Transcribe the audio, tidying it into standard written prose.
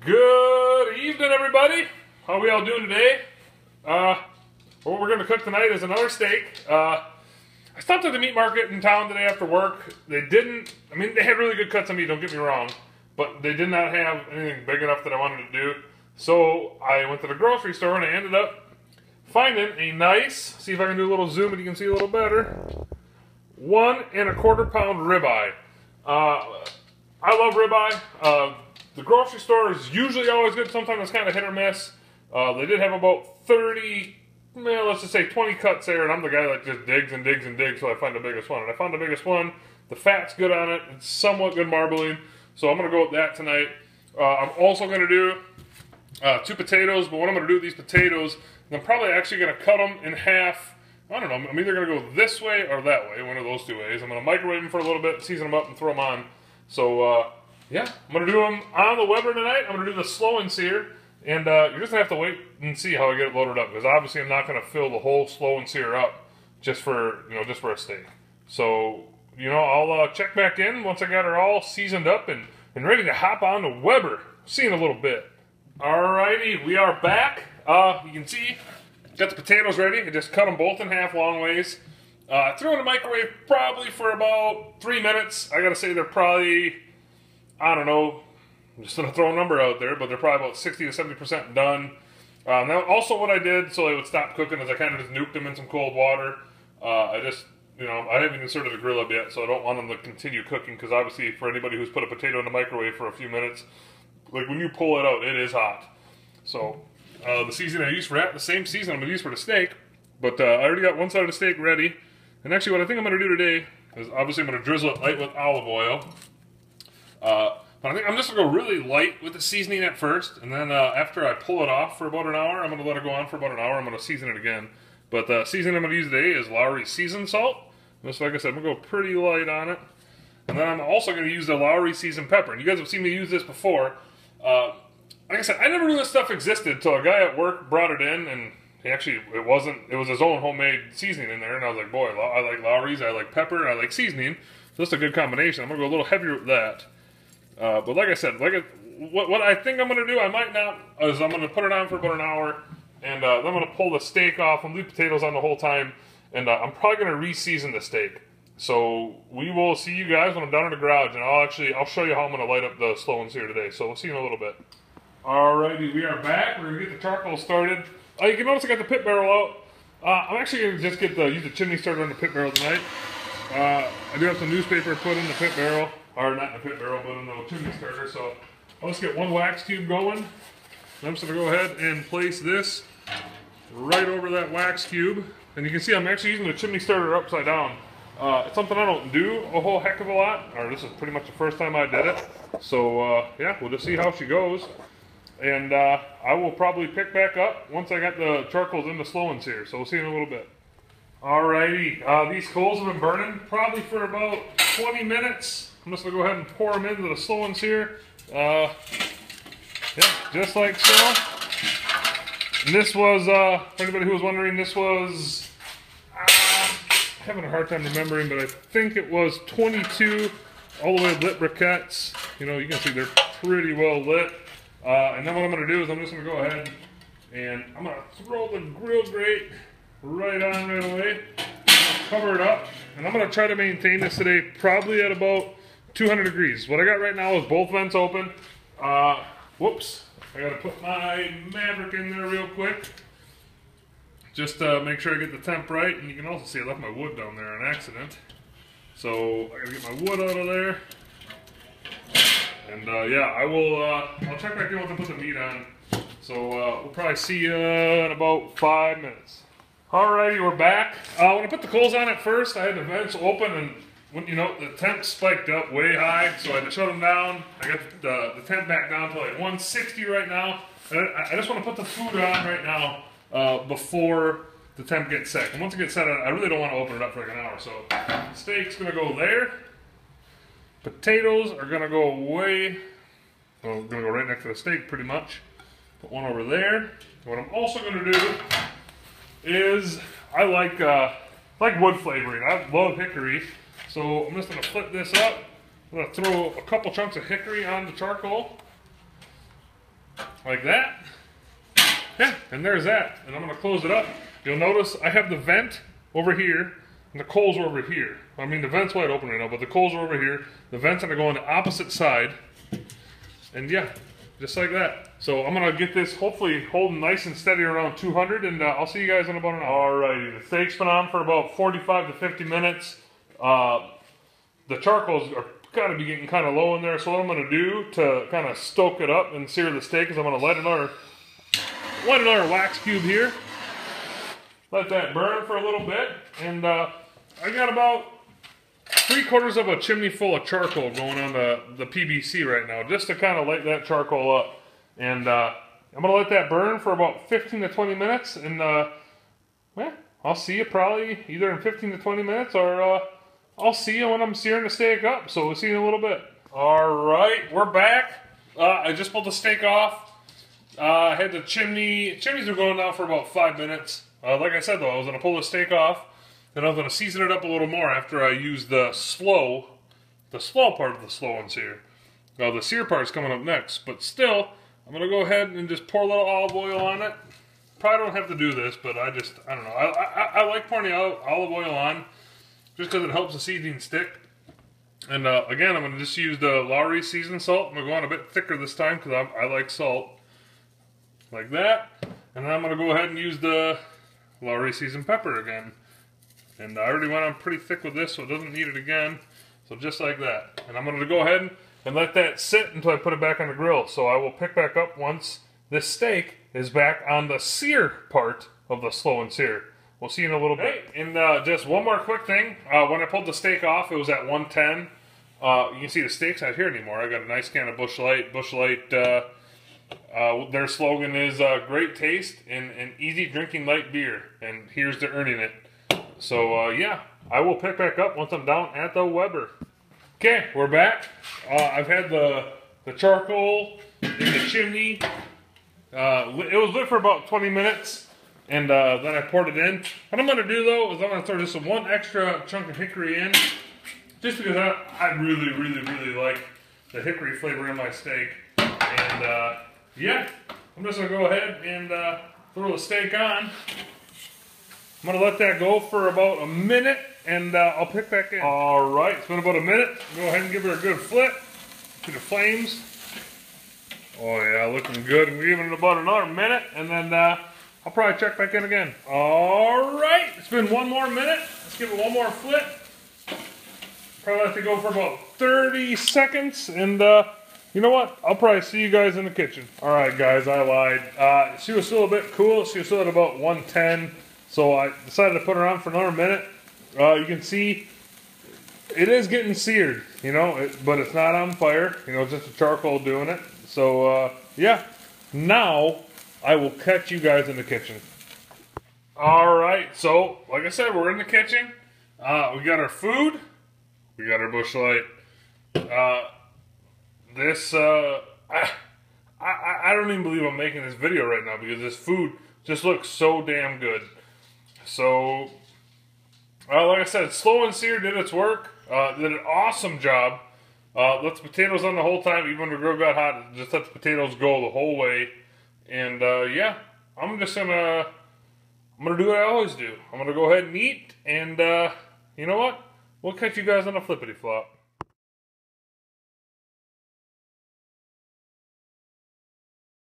Good evening, everybody. How are we all doing today? What we're going to cook tonight is another steak. I stopped at the meat market in town today after work. They had really good cuts of meat, don't get me wrong, but they did not have anything big enough that I wanted to do. So I went to the grocery store and I ended up finding a nice, see if I can do a little zoom and you can see a little better, 1 1/4 pound ribeye. I love ribeye. The grocery store is usually always good. Sometimes it's kind of hit or miss. They did have about 30, let's just say 20 cuts there, and I'm the guy that just digs and digs and digs till I find the biggest one. And I found the biggest one. The fat's good on it. It's somewhat good marbling. So I'm going to go with that tonight. I'm also going to do 2 potatoes, but what I'm going to do with these potatoes, I'm probably actually going to cut them in half. I don't know. I'm either going to go this way or that way, one of those 2 ways. I'm going to microwave them for a little bit, season them up, and throw them on. So, yeah, I'm going to do them on the Weber tonight. I'm going to do the slow and sear. And you're just going to have to wait and see how I get it loaded up. Because obviously I'm not going to fill the whole slow and sear up just for a steak. So, I'll check back in once I got her all seasoned up and ready to hop on to Weber. See you in a little bit. Alrighty, we are back. You can see, got the potatoes ready. I just cut them both in half long ways. Threw in the microwave probably for about 3 minutes. I got to say they're probably, I don't know, I'm just going to throw a number out there, but they're probably about 60 to 70% done. Now, also what I did so they would stop cooking is I kind of just nuked them in some cold water. I haven't inserted the grill up yet, so I don't want them to continue cooking, because obviously for anybody who's put a potato in the microwave for a few minutes, like when you pull it out, it is hot. So the seasoning I used for that, the same seasoning I'm going to use for the steak, but I already got one side of the steak ready. And actually what I think I'm going to do today is obviously I'm going to drizzle it light with olive oil. But I think I'm just going to go really light with the seasoning at first, and then after I pull it off for about an hour, I'm going to let it go on for about an hour. I'm going to season it again. But the seasoning I'm going to use today is Lowry seasoned salt. Just like I said, I'm going to go pretty light on it. And then I'm also going to use the Lowry seasoned pepper. And you guys have seen me use this before. Like I said, I never knew this stuff existed until a guy at work brought it in, and it was his own homemade seasoning in there. And I was like, boy, I like Lowry's, I like pepper, I like seasoning. So that's a good combination. I'm going to go a little heavier with that. But like I said, what I think I'm going to do, I might not, is I'm going to put it on for about an hour, and then I'm going to pull the steak off and leave potatoes on the whole time, and I'm probably going to re-season the steak. So we will see you guys when I'm down in the garage, and I'll show you how I'm going to light up the slow and sear today. So we'll see you in a little bit. Alrighty, we are back. We're going to get the charcoal started. You can notice I got the pit barrel out. I'm actually going to just use the chimney starter on the pit barrel tonight. I do have some newspaper put in the pit barrel. Or not in the pit barrel, but in the chimney starter. So I'll just get one wax cube going. I'm just going to go ahead and place this right over that wax cube. And you can see I'm actually using the chimney starter upside down. It's something I don't do a whole heck of a lot. Or this is pretty much the first time I did it. So yeah, we'll just see how she goes. And I will probably pick back up once I got the charcoals in the slow and sear. So we'll see you in a little bit. Alrighty, these coals have been burning probably for about 20 minutes. I'm just going to go ahead and pour them into the slow and sear. Yeah, just like so. And this was, for anybody who was wondering, this was, having a hard time remembering, but I think it was 22 all the way lit briquettes. You can see they're pretty well lit. And then what I'm going to do is I'm just going to go ahead and I'm going to throw the grill grate right on right away. Cover it up. And I'm going to try to maintain this today probably at about 200 degrees. What I got right now is both vents open. Whoops. I got to put my Maverick in there real quick. Just to make sure I get the temp right. And you can also see I left my wood down there on accident. So I got to get my wood out of there. And yeah, I'll check back in once I put the meat on. So we'll probably see you in about 5 minutes. Alrighty, we're back. When I put the coals on at first, I had the vents open, and the temp spiked up way high, so I had to shut them down. I got the temp back down to like 160 right now. And I just want to put the food on right now before the temp gets set. And once it gets set, I really don't want to open it up for like an hour. So steak's going to go there. Potatoes are going to go away. Well, going to go right next to the steak pretty much. Put one over there. What I'm also going to do is I like wood flavoring. I love hickory. So I'm just going to flip this up. I'm going to throw a couple chunks of hickory on the charcoal. like that. Yeah, and there's that. And I'm going to close it up. You'll notice I have the vent over here, and the coals are over here. I mean, the vent's wide open right now, but the coals are over here. The vent's going to go on the opposite side. And yeah, just like that. So I'm going to get this hopefully holding nice and steady around 200, and I'll see you guys in about an hour. Alrighty, the steak's been on for about 45 to 50 minutes. The charcoal's are got to be getting kind of low in there, so what I'm going to do to kind of stoke it up and sear the steak is I'm going to light another wax cube here. Let that burn for a little bit, and I got about 3/4 of a chimney full of charcoal going on the PVC right now, just to kind of light that charcoal up. And I'm going to let that burn for about 15 to 20 minutes, and yeah, I'll see you probably either in 15 to 20 minutes, or I'll see you when I'm searing the steak up. So we'll see you in a little bit. Alright, we're back. I just pulled the steak off. I had the chimneys were going down for about 5 minutes. Like I said though, I was going to pull the steak off, then I was going to season it up a little more after I used the slow part of the slow and sear. The sear part is coming up next, but still, I'm going to go ahead and just pour a little olive oil on it. Probably don't have to do this, but I don't know. I like pouring the olive oil on just because it helps the seasoning stick. And again, I'm going to just use the Lowry seasoned salt. I'm going to go on a bit thicker this time because I like salt. Like that. And then I'm going to go ahead and use the Lowry seasoned pepper again. And I already went on pretty thick with this, so it doesn't need it again. So just like that. And I'm going to go ahead and let that sit until I put it back on the grill. So I will pick back up once this steak is back on the sear part of the slow and sear. We'll see you in a little bit. Hey, and just one more quick thing. When I pulled the steak off, it was at 110. You can see the steak's not here anymore. I got a nice can of Busch Light. Busch Light, their slogan is great taste and easy drinking light beer. And here's to earning it. So, yeah, I will pick back up once I'm down at the Weber. Okay, we're back. I've had the charcoal in the chimney. It was lit for about 20 minutes. And then I poured it in. What I'm going to do, though, is I'm going to throw just one extra chunk of hickory in. Just because I really, really, really like the hickory flavor in my steak. And, yeah, I'm just going to go ahead and throw the steak on. I'm going to let that go for about a minute, and I'll pick back in. Alright, it's been about a minute. Go ahead and give her a good flip to the flames. Oh, yeah, looking good. We're giving it about another minute, and then I'll probably check back in again. Alright, it's been one more minute. Let's give it one more flip. Probably have to go for about 30 seconds. And you know what? I'll probably see you guys in the kitchen. Alright guys, I lied. She was still a bit cool. She was still at about 110. So I decided to put her on for another minute. You can see it is getting seared, you know, but it's not on fire. You know, it's just the charcoal doing it. So yeah, now I will catch you guys in the kitchen. Alright, so like I said, we're in the kitchen. We got our food. We got our Busch Light. I don't even believe I'm making this video right now because this food just looks so damn good. So, like I said, slow and sear did its work. Did an awesome job. Let the potatoes on the whole time, even when the grill got hot. Just let the potatoes go the whole way. And yeah, I'm gonna do what I always do. I'm gonna go ahead and eat, and you know what? We'll catch you guys on a flippity flop.